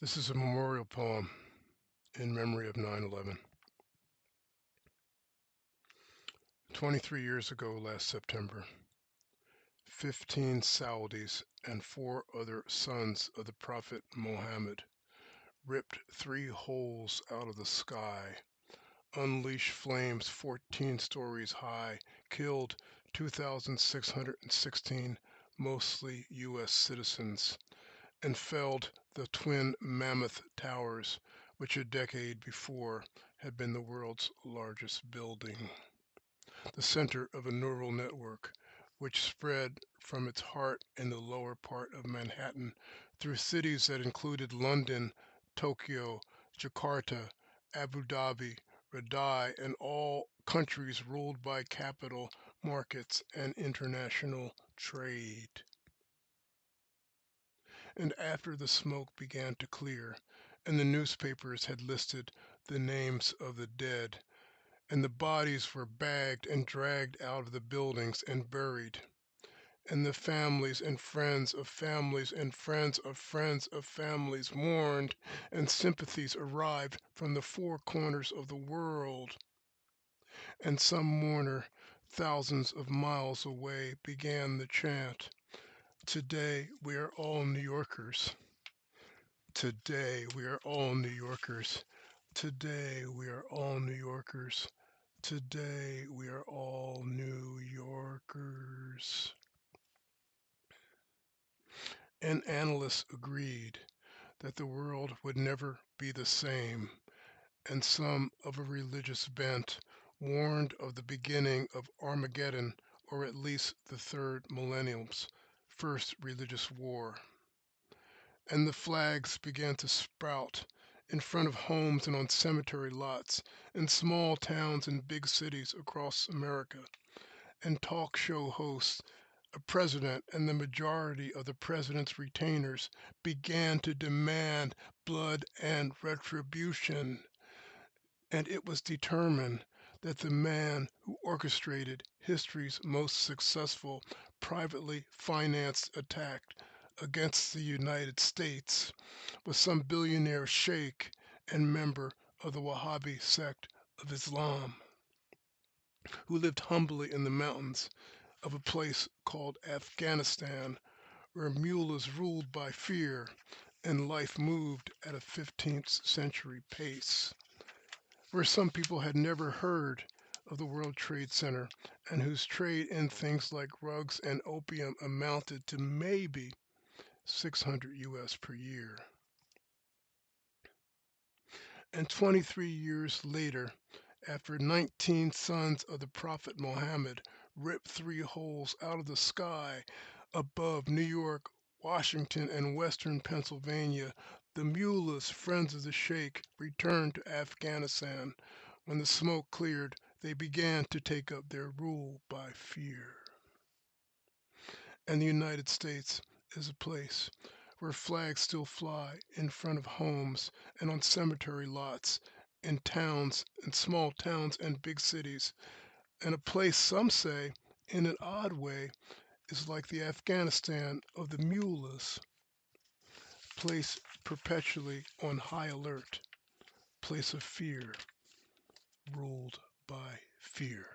This is a memorial poem in memory of 9/11. 23 years ago last September, 15 Saudis and 4 other sons of the Prophet Muhammad ripped 3 holes out of the sky, unleashed flames 14 stories high, killed 2,616, mostly U.S. citizens, and felled the twin mammoth towers, which a decade before had been the world's largest building, the center of a neural network which spread from its heart in the lower part of Manhattan through cities that included London, Tokyo, Jakarta, Abu Dhabi, Riyadh, and all countries ruled by capital markets and international trade. And after the smoke began to clear, and the newspapers had listed the names of the dead, and the bodies were bagged and dragged out of the buildings and buried, and the families and friends of families and friends of friends of families mourned, and sympathies arrived from the 4 corners of the world, and some mourner thousands of miles away began the chant, "Today we are all New Yorkers. Today we are all New Yorkers. Today we are all New Yorkers. Today we are all New Yorkers." And analysts agreed that the world would never be the same, and some of a religious bent warned of the beginning of Armageddon, or at least the third millennium's first religious war. And the flags began to sprout in front of homes and on cemetery lots, in small towns and big cities across America, and talk show hosts, a president, and the majority of the president's retainers began to demand blood and retribution. And it was determined that the man who orchestrated history's most successful privately financed attack against the United States was some billionaire sheikh and member of the Wahhabi sect of Islam, who lived humbly in the mountains of a place called Afghanistan, where mullahs ruled by fear and life moved at a 15th century pace, where some people had never heard of the World Trade Center and whose trade in things like rugs and opium amounted to maybe 600 US per year. And 23 years later, after 19 sons of the Prophet Muhammad ripped 3 holes out of the sky above New York, Washington, and western Pennsylvania, the mullahs, friends of the Sheikh, returned to Afghanistan. When the smoke cleared, they began to take up their rule by fear. And the United States is a place where flags still fly in front of homes and on cemetery lots, in towns, in small towns and big cities, and a place some say, in an odd way, is like the Afghanistan of the mullahs, place perpetually on high alert, place of fear, ruled by fear.